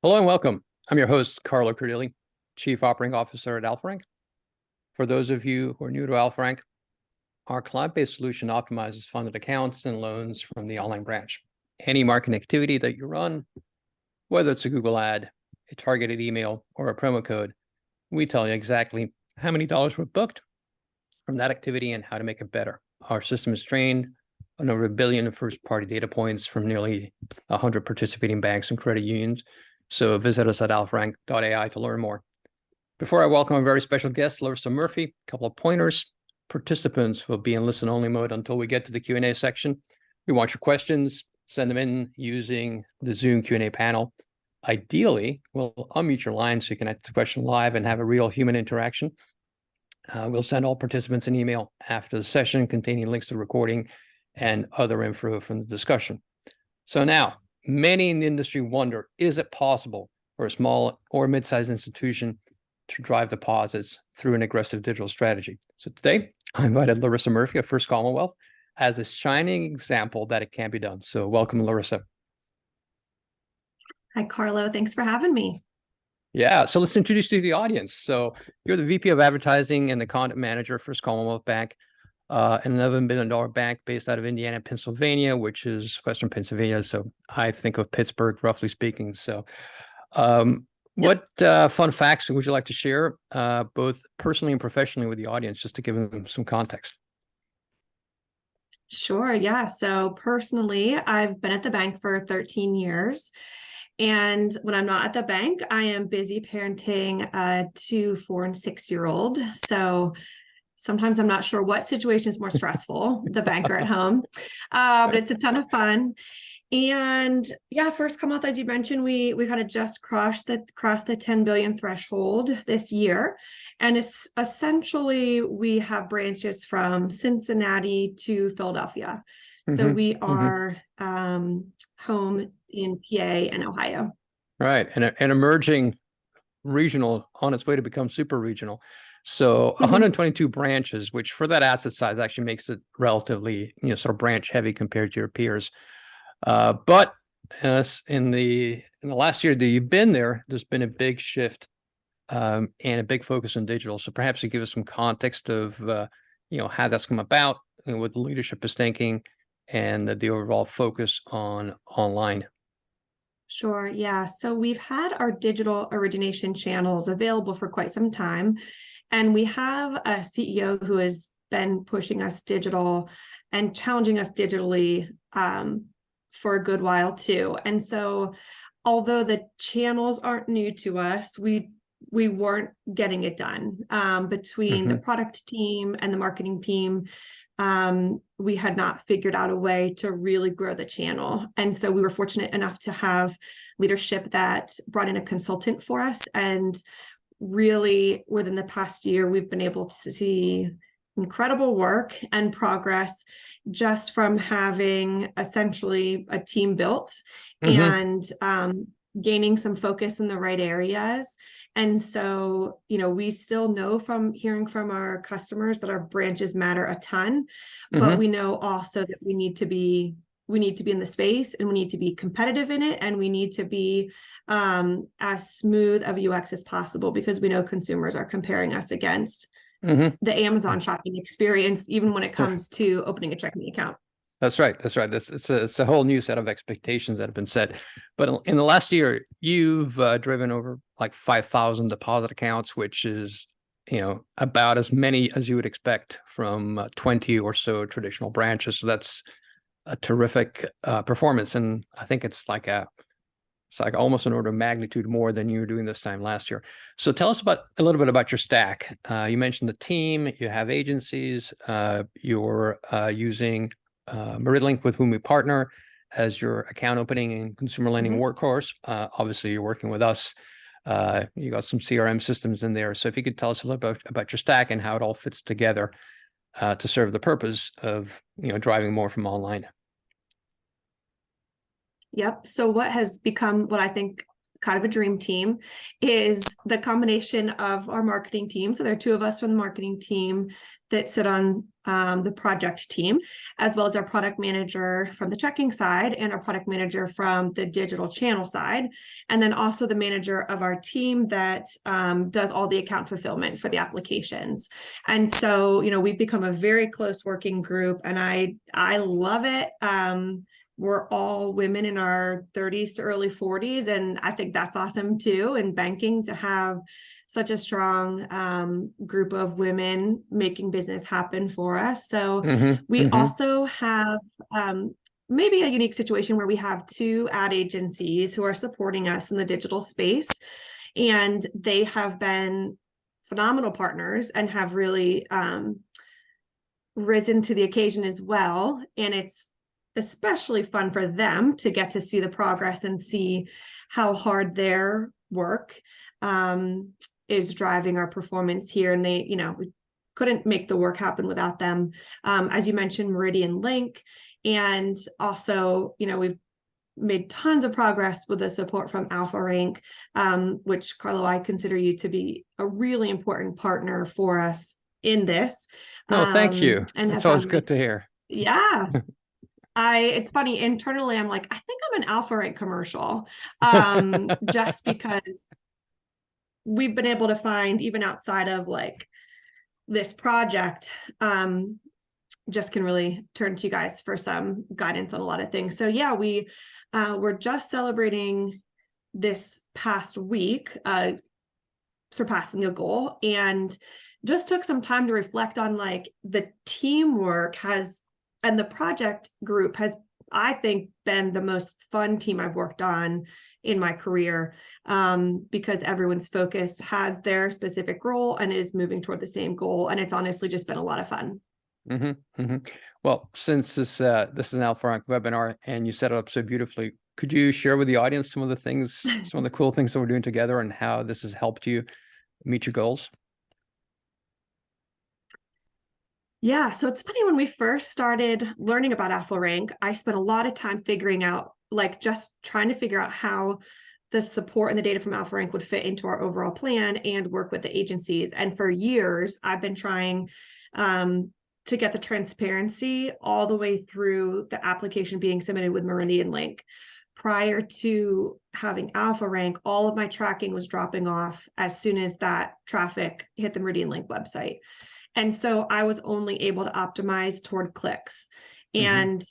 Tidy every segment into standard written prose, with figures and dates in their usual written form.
Hello and welcome. I'm your host, Carlo Cardilli, Chief Operating Officer at AlphaRank. For those of you who are new to AlphaRank, our client-based solution optimizes funded accounts and loans from the online branch. Any marketing activity that you run, whether it's a Google ad, a targeted email, or a promo code, we tell you exactly how many dollars were booked from that activity and how to make it better. Our system is trained on over 1 billion first-party data points from nearly 100 participating banks and credit unions. So visit us at alpharank.ai to learn more. Before I welcome a very special guest, Larissa Murphy, a couple of pointers. Participants will be in listen-only mode until we get to the Q&A section. We want your questions. Send them in using the Zoom Q&A panel. Ideally, we'll unmute your line so you can ask the question live and have a real human interaction. We'll send all participants an email after the session containing links to the recording and other info from the discussion. So now, many in the industry wonder, is it possible for a small or mid-sized institution to drive deposits through an aggressive digital strategy? So today, I invited Larissa Murphy of First Commonwealth as a shining example that it can be done. So welcome, Larissa. Hi, Carlo. Thanks for having me. Yeah, so let's introduce you to the audience. So you're the VP of Advertising and the Content Manager for First Commonwealth Bank, an $11 billion bank based out of Indiana, Pennsylvania, which is Western Pennsylvania. So I think of Pittsburgh, roughly speaking. So what fun facts would you like to share, both personally and professionally with the audience, just to give them some context? Sure. Yeah. So personally, I've been at the bank for 13 years. And when I'm not at the bank, I am busy parenting a 2, 4, and 6-year-old. So sometimes I'm not sure what situation is more stressful, the bank or at home, but it's a ton of fun. And yeah, First Commonwealth, as you mentioned, we kind of just crossed the 10 billion threshold this year. And it's essentially, we have branches from Cincinnati to Philadelphia. So we are home in PA and Ohio. Right. And an emerging regional on its way to become super regional. So 122 branches, which for that asset size actually makes it relatively, sort of branch heavy compared to your peers. But in the last year that you've been there, there's been a big shift and a big focus on digital. So perhaps you give us some context of how that's come about and what the leadership is thinking and the overall focus on online. Sure. Yeah. So we've had our digital origination channels available for quite some time. And we have a CEO who has been pushing us digital and challenging us digitally for a good while too. And so although the channels aren't new to us, we weren't getting it done between the product team and the marketing team. We had not figured out a way to really grow the channel. And so we were fortunate enough to have leadership that brought in a consultant for us. And really within the past year, we've been able to see incredible work and progress just from having essentially a team built and gaining some focus in the right areas. And so, we still know from hearing from our customers that our branches matter a ton, but we know also that we need to be in the space and we need to be competitive in it. And we need to be as smooth of UX as possible because we know consumers are comparing us against the Amazon shopping experience, even when it comes to opening a checking account. That's right. It's a whole new set of expectations that have been set. But in the last year, you've driven over like 5,000 deposit accounts, which is, about as many as you would expect from 20 or so traditional branches. So that's a terrific performance. And I think it's like almost an order of magnitude more than you were doing this time last year. So tell us a little bit about your stack. You mentioned the team, you have agencies, you're using Meridlink, with whom we partner as your account opening and consumer lending workhorse. Obviously, you're working with us. You got some CRM systems in there. So if you could tell us a little bit about your stack and how it all fits together to serve the purpose of driving more from online. Yep. So what has become what I think kind of a dream team, is the combination of our marketing team. So there are two of us from the marketing team that sit on the project team, as well as our product manager from the checking side and our product manager from the digital channel side. And then also the manager of our team that does all the account fulfillment for the applications. And so, we've become a very close working group, and I love it. We're all women in our 30s to early 40s, and I think that's awesome too in banking, to have such a strong group of women making business happen for us. So we also have maybe a unique situation where we have two ad agencies who are supporting us in the digital space, and they have been phenomenal partners and have really risen to the occasion as well. And it's especially fun for them to get to see the progress and see how hard their work is driving our performance here. And they, we couldn't make the work happen without them. As you mentioned, Meridian Link, and also, we've made tons of progress with the support from Alpha Rank, which, Carlo, I consider you to be a really important partner for us in this. No, thank you. And it's always good to hear. Yeah. It's funny, internally, I'm like, I think I'm an Alpha Rank commercial, just because we've been able to find, even outside of like this project, just can really turn to you guys for some guidance on a lot of things. So yeah, we're just celebrating this past week, surpassing a goal, and just took some time to reflect on like the teamwork and the project group has, I think, been the most fun team I've worked on in my career, because everyone's focus has their specific role and is moving toward the same goal. And it's honestly just been a lot of fun. Well, since this is an Alpha Rank webinar and you set it up so beautifully, could you share with the audience some of the cool things that we're doing together and how this has helped you meet your goals? Yeah, so it's funny, when we first started learning about Alpha Rank, I spent a lot of time figuring out, like, just trying to figure out how the support and the data from Alpha Rank would fit into our overall plan and work with the agencies. And for years, I've been trying to get the transparency all the way through the application being submitted with Meridian Link. Prior to having Alpha Rank, all of my tracking was dropping off as soon as that traffic hit the Meridian Link website. And so I was only able to optimize toward clicks. And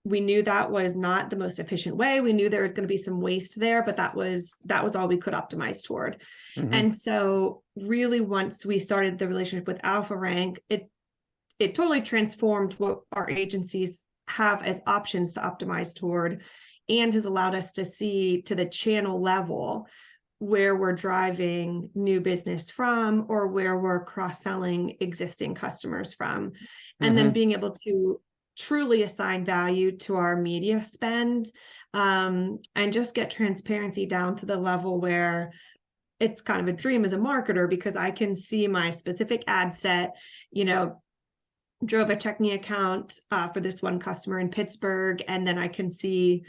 we knew that was not the most efficient way. We knew there was going to be some waste there, but that was all we could optimize toward. And so really, once we started the relationship with Alpha Rank, it totally transformed what our agencies have as options to optimize toward, and has allowed us to see to the channel level where we're driving new business from, or where we're cross-selling existing customers from, and then being able to truly assign value to our media spend, and just get transparency down to the level where it's kind of a dream as a marketer, because I can see my specific ad set, drove a checking account for this one customer in Pittsburgh, and then I can see,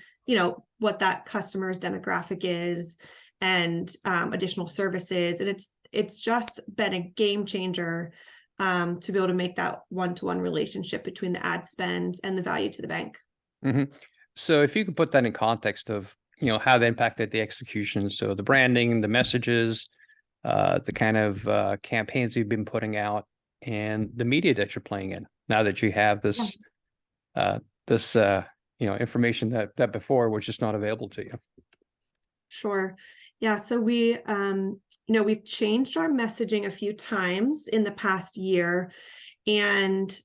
what that customer's demographic is, and additional services. And it's just been a game changer to be able to make that one-to-one relationship between the ad spend and the value to the bank. So if you could put that in context of, how that impacted the execution. So the branding, the messages, the kind of campaigns you've been putting out, and the media that you're playing in, now that you have this, information that before was just not available to you. Sure. Yeah. So we've changed our messaging a few times in the past year, and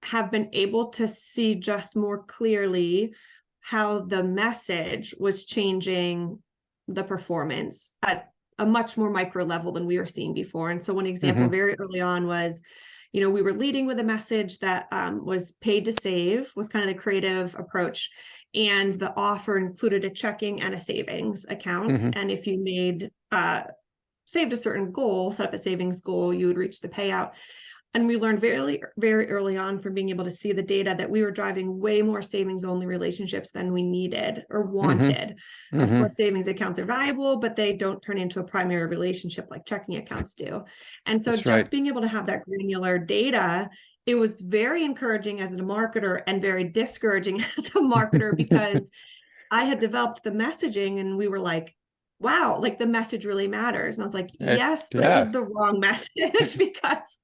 have been able to see just more clearly how the message was changing the performance at a much more micro level than we were seeing before. And so one example very early on was, we were leading with a message that was paid to save, was kind of the creative approach. And the offer included a checking and a savings account. And if you saved a certain goal, set up a savings goal, you would reach the payout. And we learned very, very early on from being able to see the data that we were driving way more savings only relationships than we needed or wanted. Of course, savings accounts are valuable, but they don't turn into a primary relationship like checking accounts do. And so That's just right. being able to have that granular data, it was very encouraging as a marketer and very discouraging as a marketer because I had developed the messaging and we were like, wow, like the message really matters. And I was like, yes, but it was the wrong message because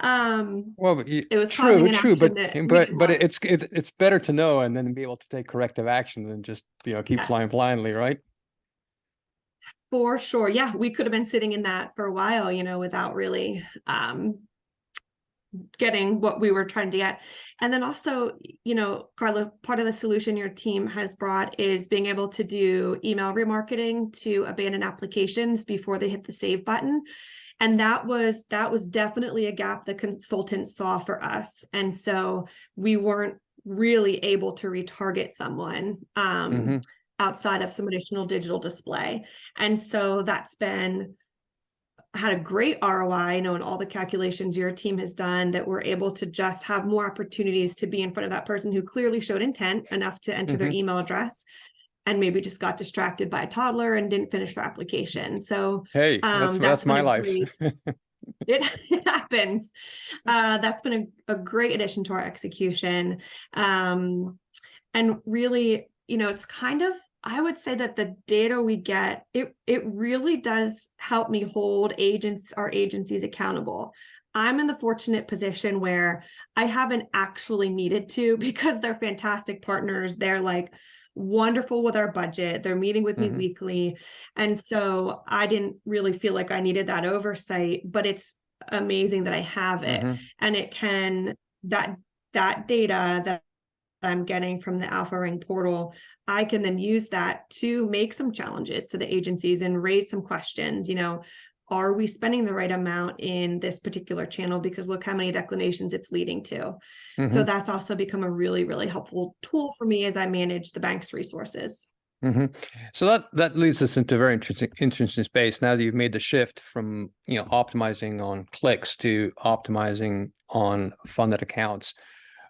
well, but it was causing an true, action that we didn't but want. it's better to know and then be able to take corrective action than just keep flying Yes, blindly, right? for sure. Yeah, we could have been sitting in that for a while, without really getting what we were trying to get. And then also, Carla, part of the solution your team has brought is being able to do email remarketing to abandoned applications before they hit the save button. And that was definitely a gap the consultants saw for us. And so we weren't really able to retarget someone outside of some additional digital display. And so that's had a great ROI, in all the calculations your team has done, that we're able to just have more opportunities to be in front of that person who clearly showed intent enough to enter their email address and maybe just got distracted by a toddler and didn't finish their application. So Hey, that's my life. It happens. That's been a great addition to our execution. And really, it's kind of, I would say that the data we get, it really does help me hold our agencies accountable. I'm in the fortunate position where I haven't actually needed to because they're fantastic partners. They're like wonderful with our budget. They're meeting with me weekly. And so I didn't really feel like I needed that oversight, but it's amazing that I have it. And it can, that data that I'm getting from the AlphaRank portal, I can then use that to make some challenges to the agencies and raise some questions. Are we spending the right amount in this particular channel? Because look how many declinations it's leading to. So that's also become a really, really helpful tool for me as I manage the bank's resources. So that leads us into a very interesting space. Now that you've made the shift from optimizing on clicks to optimizing on funded accounts,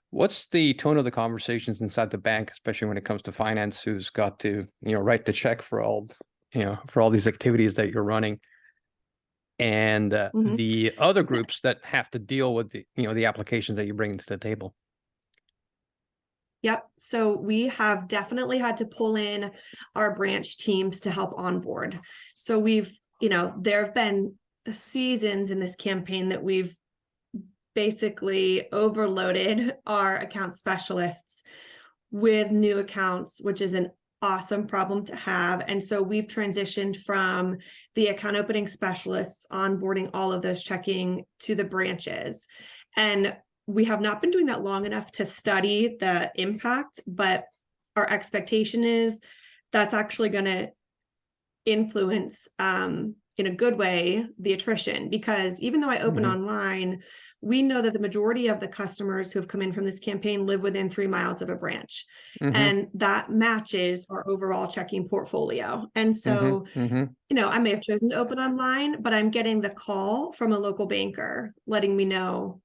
what's the tone of the conversations inside the bank, especially when it comes to finance, who's got to write the check for all these activities that you're running, and the other groups that have to deal with the applications that you bring to the table? Yep. So we have definitely had to pull in our branch teams to help onboard. So we've, there have been seasons in this campaign that we've basically overloaded our account specialists with new accounts, which is an awesome problem to have. And so we've transitioned from the account opening specialists onboarding all of those checking to the branches. And we have not been doing that long enough to study the impact, but our expectation is that's actually going to influence in a good way the attrition, because even though I open online, we know that the majority of the customers who have come in from this campaign live within 3 miles of a branch, and that matches our overall checking portfolio. And so I may have chosen to open online, but I'm getting the call from a local banker letting me know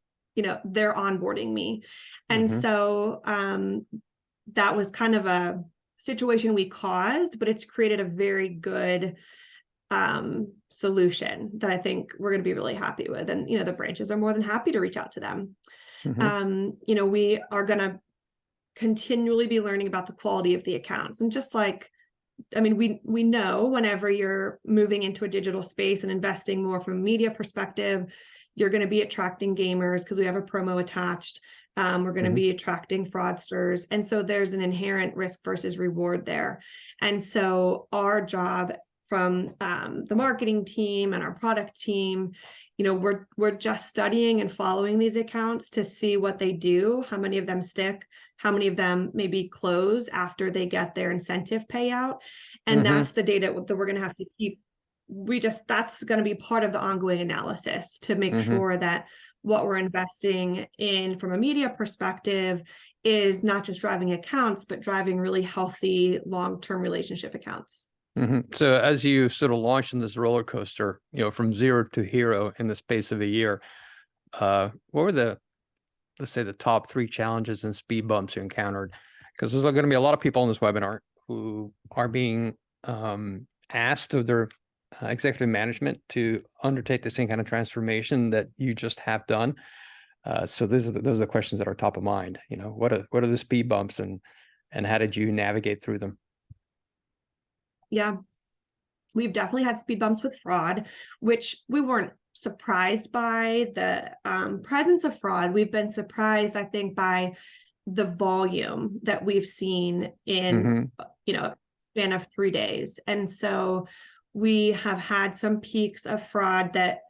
they're onboarding me. And so that was kind of a situation we caused, but it's created a very good solution that I think we're going to be really happy with. And, the branches are more than happy to reach out to them. We are going to continually be learning about the quality of the accounts. And just like, we know whenever you're moving into a digital space and investing more from a media perspective, you're going to be attracting gamers because we have a promo attached. We're going to be attracting fraudsters. And so there's an inherent risk versus reward there. And so our job from the marketing team and our product team, we're just studying and following these accounts to see what they do, how many of them stick, how many of them maybe close after they get their incentive payout. And that's the data that we're going to have to keep. That's going to be part of the ongoing analysis to make sure that what we're investing in from a media perspective is not just driving accounts, but driving really healthy long-term relationship accounts. So as you sort of launched in this roller coaster, from zero to hero in the space of a year, what were let's say the top 3 challenges and speed bumps you encountered? Because there's going to be a lot of people in this webinar who are being asked of their executive management to undertake the same kind of transformation that you just have done. So those are the questions that are top of mind. You know, what are the speed bumps, and how did you navigate through them? Yeah, we've definitely had speed bumps with fraud, which we weren't surprised by the presence of fraud. We've been surprised, I think, by the volume that we've seen in, span of 3 days. And so we have had some peaks of fraud that,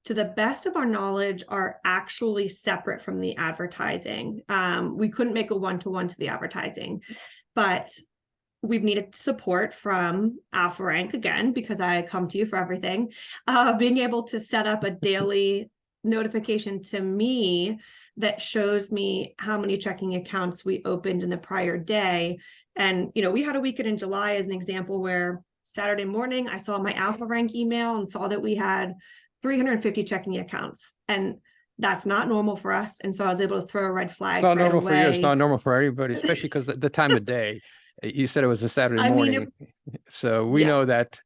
to the best of our knowledge, are actually separate from the advertising. We couldn't make a one-to-one to the advertising, but we've needed support from AlphaRank again, because I come to you for everything. Being able to set up a daily notification to me that shows me how many checking accounts we opened in the prior day. And, we had a weekend in July as an example where Saturday morning, I saw my AlphaRank email and saw that we had 350 checking accounts. And that's not normal for us. And so I was able to throw a red flag. It's not right normal away. for you. It's not normal for everybody, especially because the time of day. You said it was a Saturday morning. So we know that,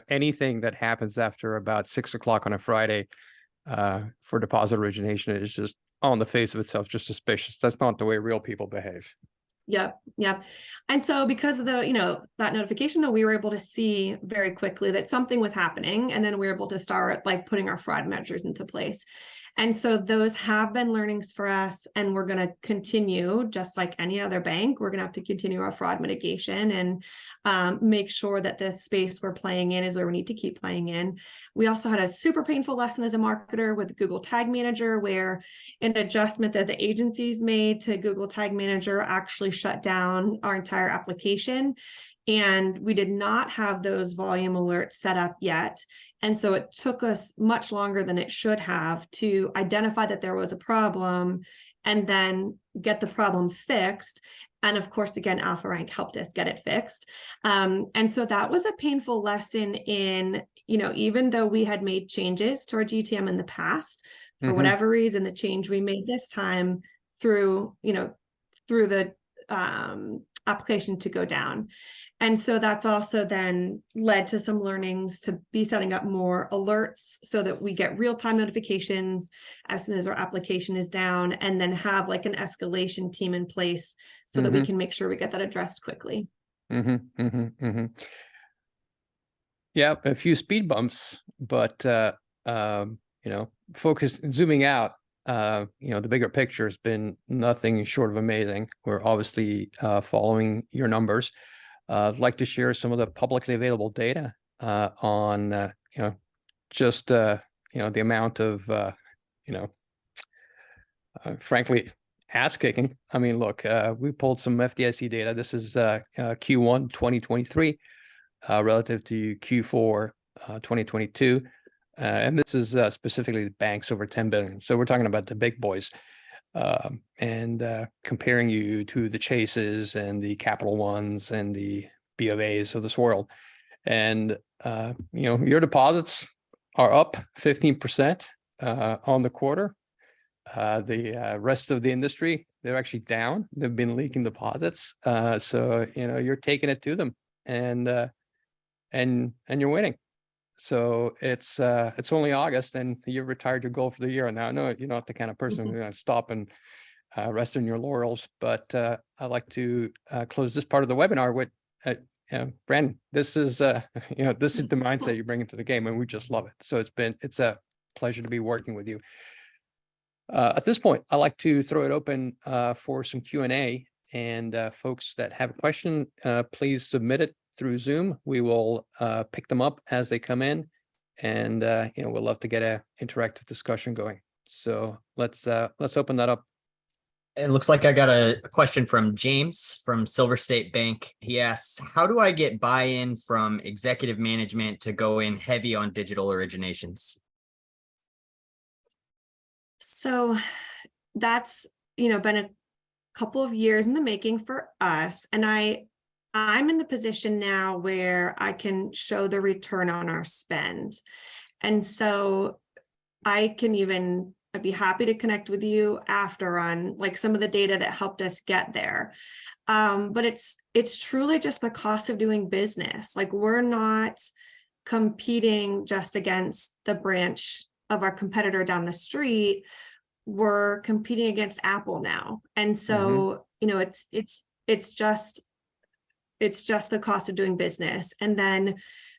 anything that happens after about 6 o'clock on a Friday for deposit origination is just on the face of itself, just suspicious. That's not the way real people behave. Yep. And so because of the, that notification, though, we were able to see very quickly that something was happening. And then we were able to start putting our fraud measures into place. And so those have been learnings for us, and we're going to continue, just like any other bank, we're going to have to continue our fraud mitigation and make sure that this space we're playing in is where we need to keep playing in. We also had a super painful lesson as a marketer with Google Tag Manager, where an adjustment that the agencies made to Google Tag Manager actually shut down our entire application. And we did not have those volume alerts set up yet. And so it took us much longer than it should have to identify that there was a problem and then get the problem fixed. And of course, again, AlphaRank helped us get it fixed. And so that was a painful lesson in, even though we had made changes to our GTM in the past, for whatever reason, the change we made this time through the application to go down. And so that's also then led to some learnings to be setting up more alerts so that we get real-time notifications as soon as our application is down, and then have an escalation team in place so that we can make sure we get that addressed quickly. Yeah, a few speed bumps, but zooming out, the bigger picture has been nothing short of amazing. We're obviously following your numbers. I'd like to share some of the publicly available data on, the amount of, frankly, ass kicking. I mean, look, we pulled some FDIC data. This is Q1 2023 relative to Q4 2022. And this is specifically the banks over 10 billion. So we're talking about the big boys, and comparing you to the Chases and the Capital Ones and the B of A's of this world. And, your deposits are up 15% on the quarter. The rest of the industry, they're actually down. They've been leaking deposits. So, you're taking it to them, and you're winning. So it's only August, and you've retired your goal for the year. Now, I know you're not the kind of person who's going to stop and rest on your laurels, but I'd like to close this part of the webinar with, Brandon, this is the mindset you bring into the game, and we just love it. So it's a pleasure to be working with you. At this point, I'd like to throw it open for some Q&A, and folks that have a question, please submit it through Zoom. We will pick them up as they come in, and we'd love to get an interactive discussion going. So let's open that up. It looks like I got a question from James from Silver State Bank. He asks, how do I get buy-in from executive management to go in heavy on digital originations? So that's, been a couple of years in the making for us. And I'm in the position now where I can show the return on our spend. And so I can even, I'd be happy to connect with you after on like some of the data that helped us get there. But it's truly just the cost of doing business. Like, we're not competing just against the branch of our competitor down the street. We're competing against Apple now. And so, it's just the cost of doing business. And then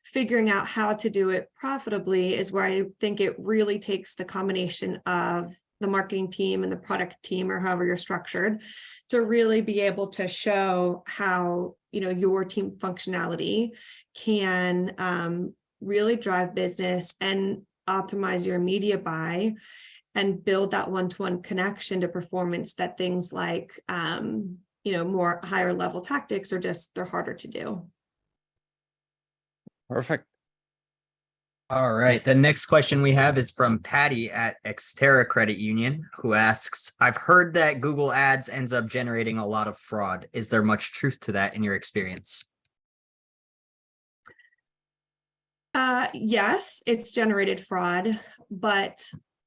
figuring out how to do it profitably is where I think it really takes the combination of the marketing team and the product team, or however you're structured, to really be able to show how, your team functionality can really drive business and optimize your media buy and build that one-to-one connection to performance that things like, more higher level tactics are just, they're harder to do. Perfect. All right. The next question we have is from Patty at Xterra Credit Union, who asks, I've heard that Google Ads ends up generating a lot of fraud. Is there much truth to that in your experience? Yes, it's generated fraud, but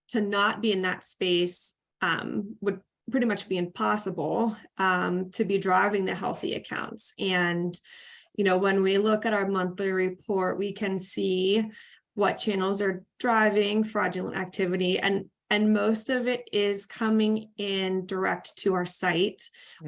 to not be in that space would pretty much be impossible to be driving the healthy accounts. And, when we look at our monthly report, we can see what channels are driving fraudulent activity, and most of it is coming in direct to our site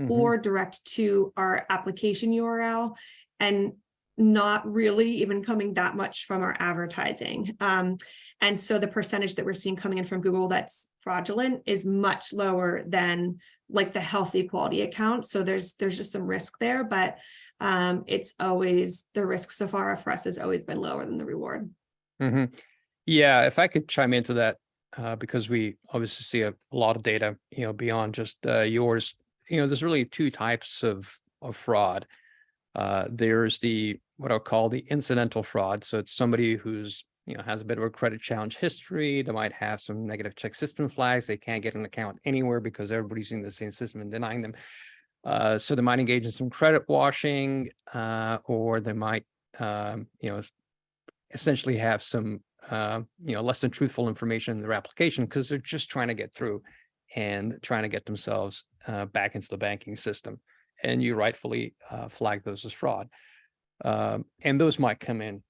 or direct to our application URL, and not really even coming that much from our advertising. And so the percentage that we're seeing coming in from Google that's fraudulent is much lower than like the healthy quality accounts. So there's just some risk there, but it's always, the risk so far for us has always been lower than the reward. Yeah, if I could chime into that, because we obviously see a lot of data, beyond just yours. There's really two types of fraud. There's what I'll call the incidental fraud. So it's somebody who's has a bit of a credit challenge history. They might have some negative check system flags. They can't get an account anywhere because everybody's using the same system and denying them. So they might engage in some credit washing, or they might essentially have some less than truthful information in their application because they're just trying to get through and trying to get themselves back into the banking system. And you rightfully flag those as fraud. And those might come in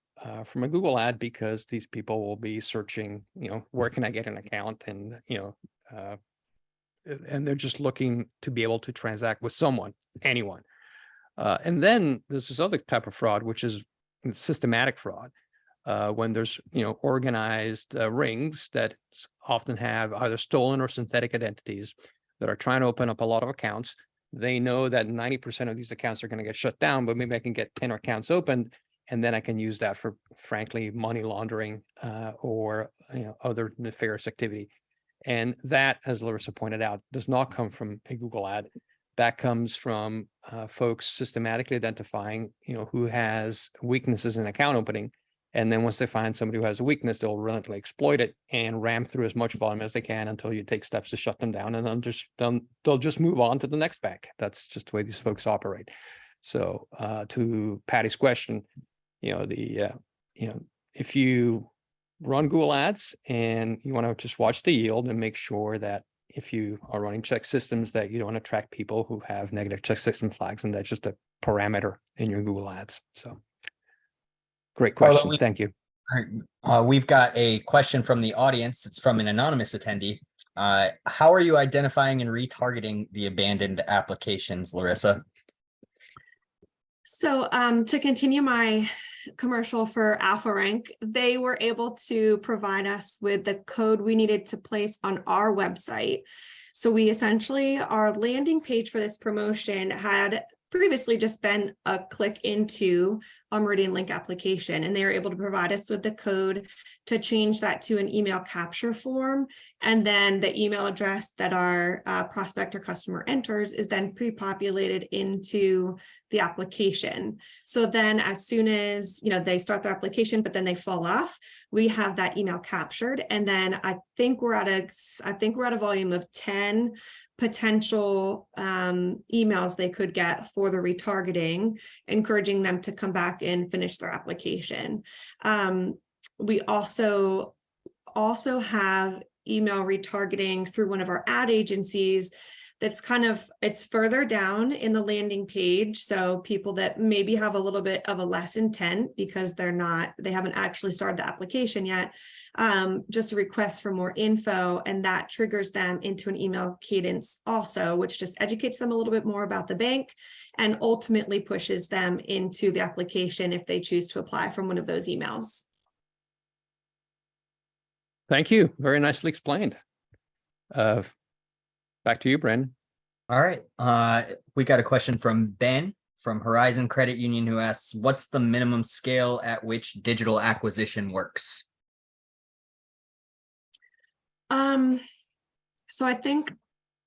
from a Google ad because these people will be searching, where can I get an account? And, and they're just looking to be able to transact with someone, anyone. And then there's this other type of fraud, which is systematic fraud. When there's, organized rings that often have either stolen or synthetic identities that are trying to open up a lot of accounts. They know that 90% of these accounts are going to get shut down, but maybe I can get 10 accounts opened, and then I can use that for, frankly, money laundering or other nefarious activity. And that, as Larissa pointed out, does not come from a Google ad. That comes from folks systematically identifying, who has weaknesses in account opening. And then once they find somebody who has a weakness, they'll relentlessly exploit it and ram through as much volume as they can until you take steps to shut them down, and then they'll just move on to the next bank. That's just the way these folks operate. So to Patty's question, if you run Google Ads and you want to just watch the yield and make sure that if you are running check systems that you don't attract people who have negative check system flags, and that's just a parameter in your Google Ads. So. Great question. Thank you. We've got a question from the audience. It's from an anonymous attendee. How are you identifying and retargeting the abandoned applications, Larissa? So to continue my commercial for AlphaRank, they were able to provide us with the code we needed to place on our website. So we essentially, our landing page for this promotion had previously just been a click into a Meridian Link application, and they were able to provide us with the code to change that to an email capture form. And then the email address that our prospect or customer enters is then pre-populated into the application. So then as soon as, they start their application, but then they fall off, we have that email captured. And then I think we're at a volume of 10 potential emails they could get for the retargeting, encouraging them to come back and finish their application. We also have email retargeting through one of our ad agencies. That's it's further down in the landing page. So people that maybe have a little bit of a less intent because they haven't actually started the application yet, just a request for more info, and that triggers them into an email cadence also, which just educates them a little bit more about the bank and ultimately pushes them into the application if they choose to apply from one of those emails. Thank you. Very nicely explained. Back to you, Brandon. All right. We got a question from Ben from Horizon Credit Union who asks, what's the minimum scale at which digital acquisition works? So I think,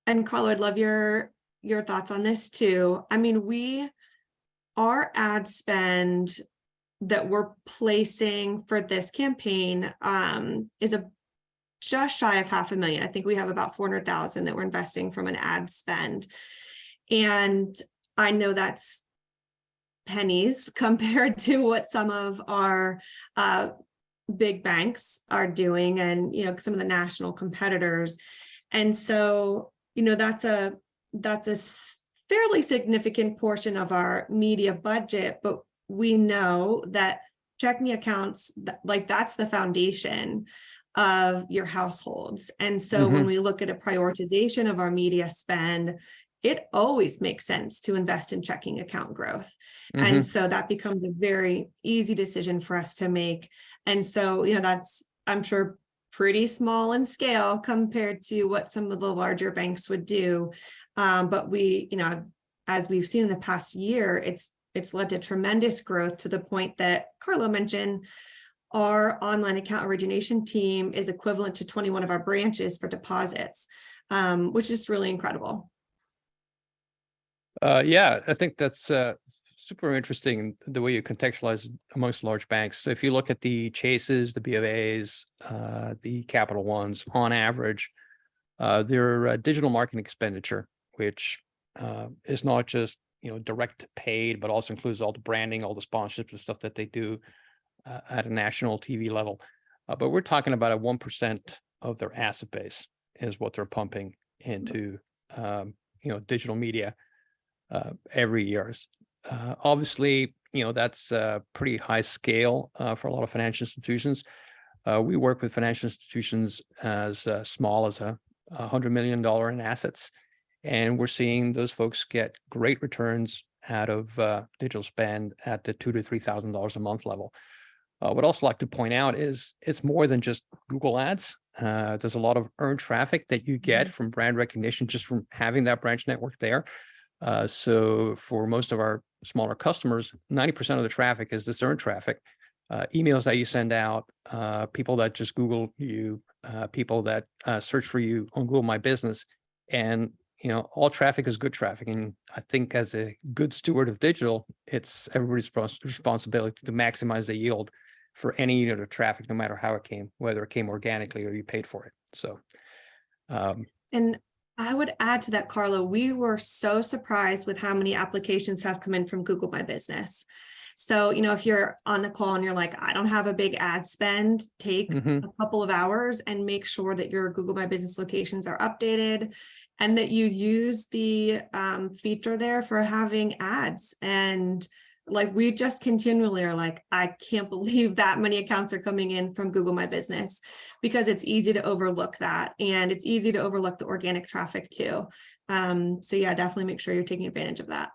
and Carlo, I'd love your thoughts on this too. I mean, our ad spend that we're placing for this campaign is just shy of $500,000. I think we have about 400,000 that we're investing from an ad spend. And I know that's pennies compared to what some of our big banks are doing and, some of the national competitors. And so, that's a fairly significant portion of our media budget, but we know that checking accounts, that's the foundation of your households. And so when we look at a prioritization of our media spend, it always makes sense to invest in checking account growth. And so that becomes a very easy decision for us to make. And so, that's, I'm sure, pretty small in scale compared to what some of the larger banks would do. But we, as we've seen in the past year, it's led to tremendous growth to the point that Carlo mentioned. Our online account origination team is equivalent to 21 of our branches for deposits, which is really incredible. Yeah, I think that's super interesting, the way you contextualize amongst large banks. So if you look at the Chases, the BofAs, the Capital Ones, on average, their digital marketing expenditure, which is not just direct paid, but also includes all the branding, all the sponsorships and stuff that they do at a national TV level. But we're talking about a 1% of their asset base is what they're pumping into digital media every year. Obviously, that's a pretty high scale for a lot of financial institutions. We work with financial institutions as small as $100 million in assets, and we're seeing those folks get great returns out of digital spend at the $2,000 to $3,000 a month level. What I'd also like to point out is it's more than just Google Ads. There's a lot of earned traffic that you get from brand recognition just from having that branch network there. So for most of our smaller customers, 90% of the traffic is this earned traffic, emails that you send out, people that just Google you, people that search for you on Google My Business. And all traffic is good traffic. And I think as a good steward of digital, it's everybody's responsibility to maximize the yield for any unit of traffic, no matter how it came, whether it came organically or you paid for it. So, and I would add to that, Carlo, we were so surprised with how many applications have come in from Google My Business. So, if you're on the call and you're like, I don't have a big ad spend, take a couple of hours and make sure that your Google My Business locations are updated and that you use the feature there for having ads. And we just continually are like, I can't believe that many accounts are coming in from Google My Business, because it's easy to overlook that. And it's easy to overlook the organic traffic too. So yeah, definitely make sure you're taking advantage of that.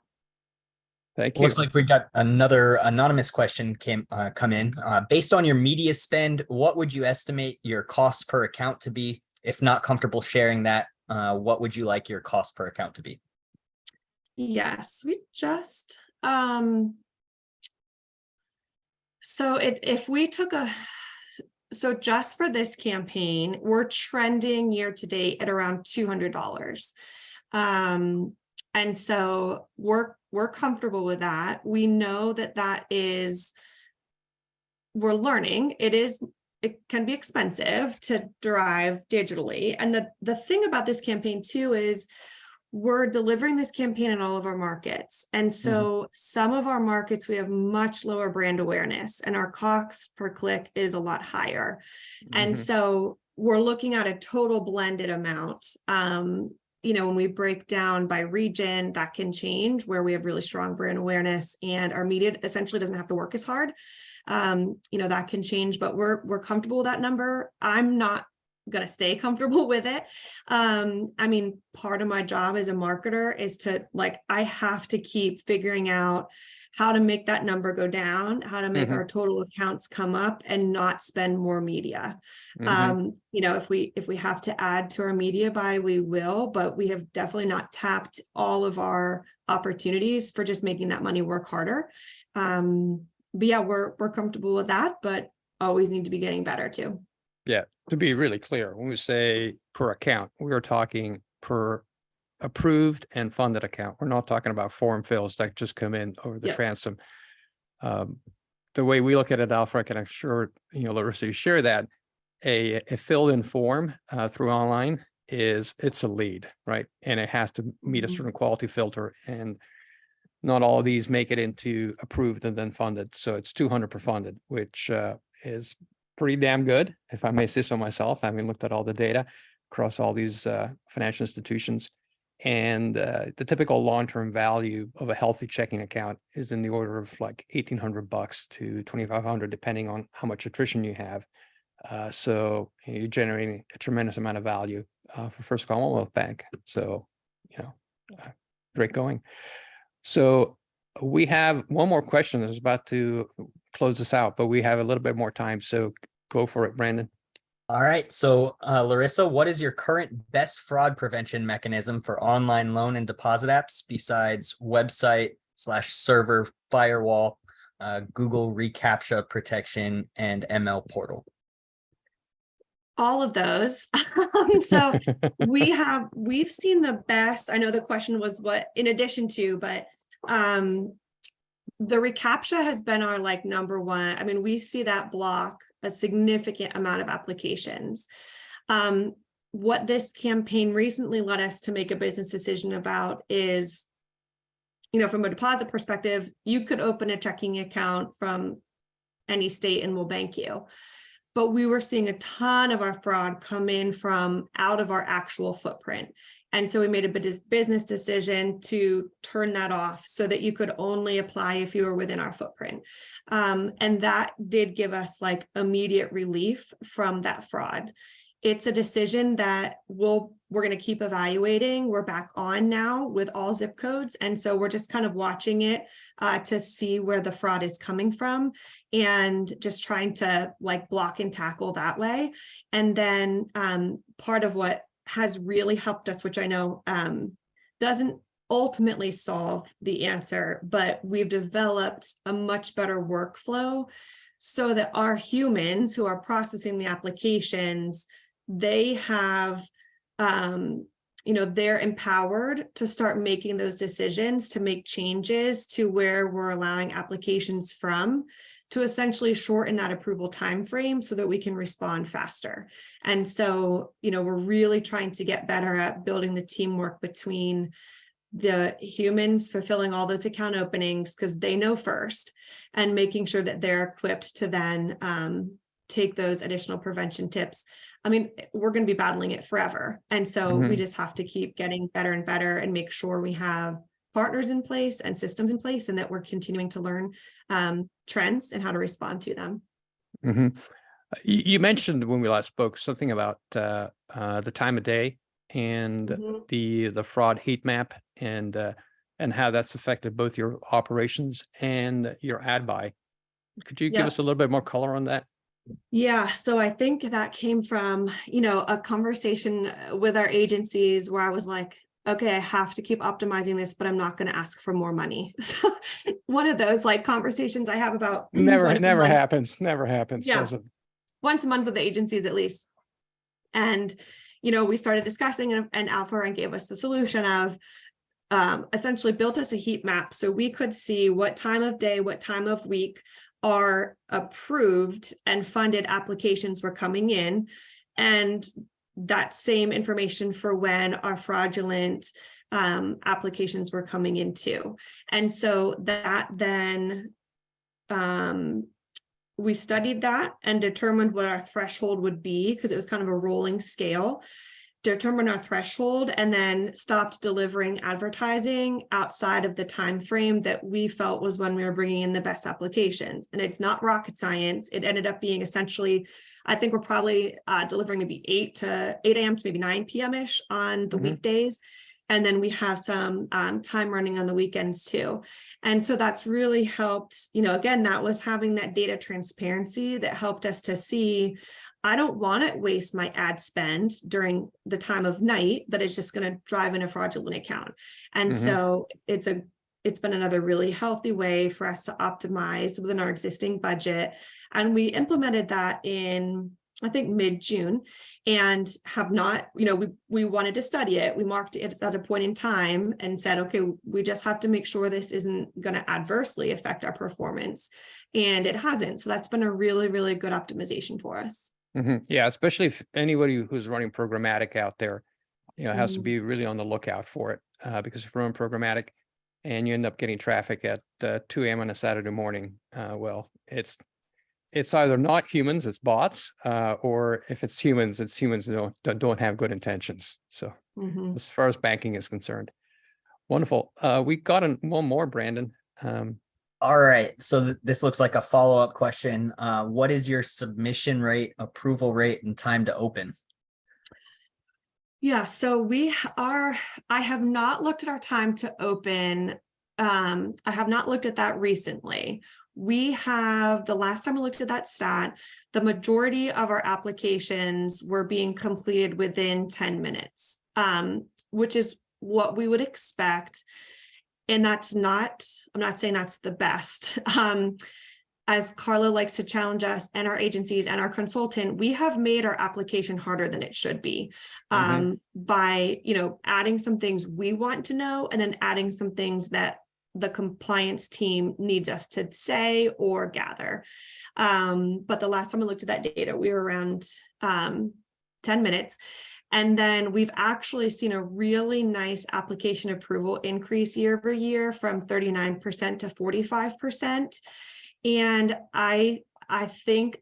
Thank you. Looks like we got another anonymous question come in. Based on your media spend, what would you estimate your cost per account to be? If not comfortable sharing that, what would you like your cost per account to be? Yes, we just if we took just for this campaign, we're trending year to date at around $200. And so we're comfortable with that. We know that is, we're learning. It can be expensive to drive digitally. And the thing about this campaign too is we're delivering this campaign in all of our markets. And so some of our markets, we have much lower brand awareness and our cost per click is a lot higher. And so we're looking at a total blended amount. When we break down by region, that can change where we have really strong brand awareness and our media essentially doesn't have to work as hard. That can change, but we're comfortable with that number. I'm not going to stay comfortable with it. Part of my job as a marketer is to I have to keep figuring out how to make that number go down, how to make our total accounts come up and not spend more media. If we have to add to our media buy, we will, but we have definitely not tapped all of our opportunities for just making that money work harder. But yeah, we're comfortable with that, but always need to be getting better too. Yeah, to be really clear, when we say per account, we are talking per approved and funded account. We're not talking about form fills that just come in over the Yep. transom. The way we look at it, Alfred, and I'm sure Larissa, you share that a filled in form through online it's a lead, right? And it has to meet a certain quality filter, and not all of these make it into approved and then funded. So it's 200 per funded, which is pretty damn good, if I may say so myself, having looked at all the data across all these financial institutions. And the typical long-term value of a healthy checking account is in the order of like $1,800 to $2,500, depending on how much attrition you have. So you're generating a tremendous amount of value for First Commonwealth Bank. So, great going. So we have one more question that's about to close us out, but we have a little bit more time. So go for it, Brandon. All right. So, Larissa, what is your current best fraud prevention mechanism for online loan and deposit apps besides website/server firewall, Google reCAPTCHA protection, and ML portal? All of those. So we've seen the best. I know the question was what in addition to, but the reCAPTCHA has been our number one. We see that block a significant amount of applications. What this campaign recently led us to make a business decision about is, from a deposit perspective, you could open a checking account from any state and we'll bank you. But we were seeing a ton of our fraud come in from out of our actual footprint. And so we made a business decision to turn that off so that you could only apply if you were within our footprint. And that did give us immediate relief from that fraud. It's a decision that we're going to keep evaluating. We're back on now with all zip codes. And so we're just kind of watching it to see where the fraud is coming from and just trying to block and tackle that way. And then part of what has really helped us, which I know doesn't ultimately solve the answer, but we've developed a much better workflow so that our humans who are processing the applications, they have, they're empowered to start making those decisions, to make changes to where we're allowing applications from, to essentially shorten that approval timeframe so that we can respond faster. And so, we're really trying to get better at building the teamwork between the humans fulfilling all those account openings because they know first, and making sure that they're equipped to then take those additional prevention tips. We're going to be battling it forever. And so we just have to keep getting better and better and make sure we have partners in place and systems in place, and that we're continuing to learn trends and how to respond to them. You mentioned when we last spoke something about the time of day and the fraud heat map and how that's affected both your operations and your ad buy. Could you give us a little bit more color on that? Yeah, so I think that came from, a conversation with our agencies where I was like, okay, I have to keep optimizing this, but I'm not going to ask for more money. So one of those conversations I have about never happens. Yeah, once a month with the agencies at least. And, we started discussing and Alpha gave us the solution of essentially built us a heat map so we could see what time of day, what time of week our approved and funded applications were coming in, and that same information for when our fraudulent applications were coming in too. And so that then we studied that and determined what our threshold would be, because it was kind of a rolling scale, determined our threshold, and then stopped delivering advertising outside of the time frame that we felt was when we were bringing in the best applications. And it's not rocket science. It ended up being essentially, I think we're probably delivering maybe 8 a.m. to maybe 9 p.m. ish on the weekdays. And then we have some time running on the weekends too. And so that's really helped, again, that was having that data transparency that helped us to see, I don't want to waste my ad spend during the time of night that is just going to drive in a fraudulent account. And so it's been another really healthy way for us to optimize within our existing budget. And we implemented that in, I think, mid-June, and have not, we wanted to study it. We marked it as a point in time and said, okay, we just have to make sure this isn't going to adversely affect our performance. And it hasn't. So that's been a really, really good optimization for us. Yeah, especially if anybody who's running programmatic out there, has to be really on the lookout for it, because if you're running programmatic and you end up getting traffic at 2 a.m. on a Saturday morning, well, it's either not humans, it's bots, or if it's humans who don't have good intentions. So as far as banking is concerned, wonderful. We got one more, Brandon. All right. So this looks like a follow-up question. What is your submission rate, approval rate, and time to open? Yeah, so I have not looked at our time to open. I have not looked at that recently. The last time I looked at that stat, the majority of our applications were being completed within 10 minutes, which is what we would expect. And I'm not saying that's the best. As Carla likes to challenge us and our agencies and our consultant, we have made our application harder than it should be, by, adding some things we want to know and then adding some things that the compliance team needs us to say or gather. But the last time I looked at that data, we were around 10 minutes. And then we've actually seen a really nice application approval increase year over year from 39% to 45%. And I think,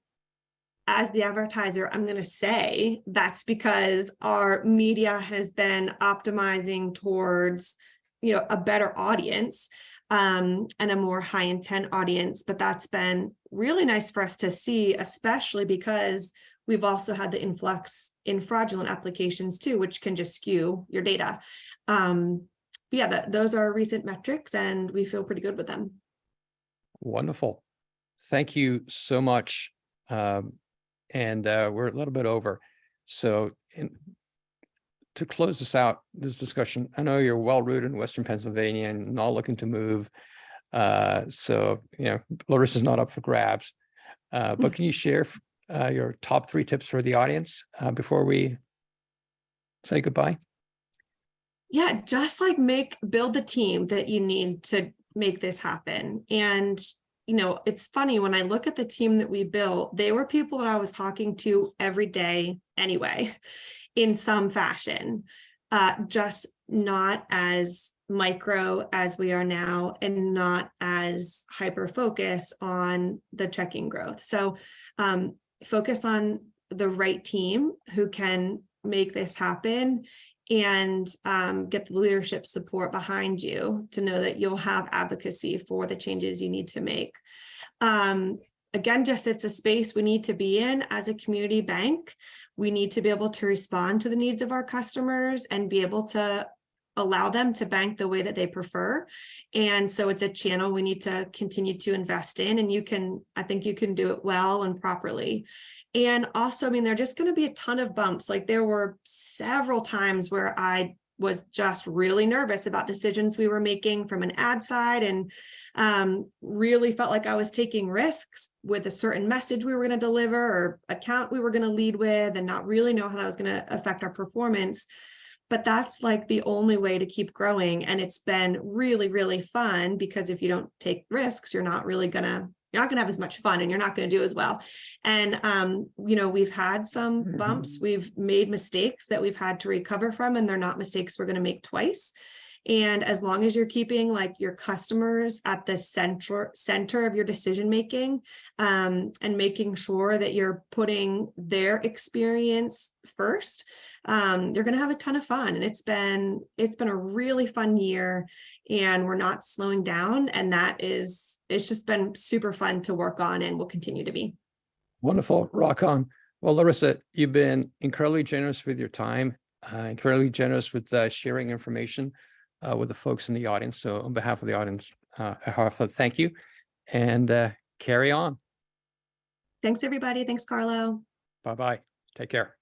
as the advertiser, I'm going to say that's because our media has been optimizing towards, a better audience, and a more high intent audience. But that's been really nice for us to see, especially because we've also had the influx in fraudulent applications too, which can just skew your data. Those are recent metrics and we feel pretty good with them. Wonderful. Thank you so much. And we're a little bit over. So to close this discussion, I know you're well rooted in Western Pennsylvania and not looking to move. So, Larissa's not up for grabs. But can you share your top 3 tips for the audience before we say goodbye? Yeah, just build the team that you need to make this happen. And, it's funny, when I look at the team that we built, they were people that I was talking to every day anyway, in some fashion, just not as micro as we are now and not as hyper focused on the checking growth. So focus on the right team who can make this happen, and get the leadership support behind you to know that you'll have advocacy for the changes you need to make. Again, it's a space we need to be in as a community bank. We need to be able to respond to the needs of our customers and be able to allow them to bank the way that they prefer. And so it's a channel we need to continue to invest in, and I think you can do it well and properly. And also, there are just going to be a ton of bumps. There were several times where I was just really nervous about decisions we were making from an ad side, and really felt like I was taking risks with a certain message we were going to deliver or account we were going to lead with, and not really know how that was going to affect our performance. But that's the only way to keep growing. And it's been really, really fun, because if you don't take risks, you're not going to have as much fun, and you're not going to do as well. And, we've had some bumps, we've made mistakes that we've had to recover from, and they're not mistakes we're going to make twice. And as long as you're keeping like your customers at the center of your decision making, and making sure that you're putting their experience first, you're going to have a ton of fun. And it's been a really fun year, and we're not slowing down. And it's just been super fun to work on, and will continue to be. Wonderful. Rock on. Well, Larissa, you've been incredibly generous with your time, incredibly generous with sharing information with the folks in the audience. So on behalf of the audience, I have to thank you, and carry on. Thanks, everybody. Thanks, Carlo. Bye-bye. Take care.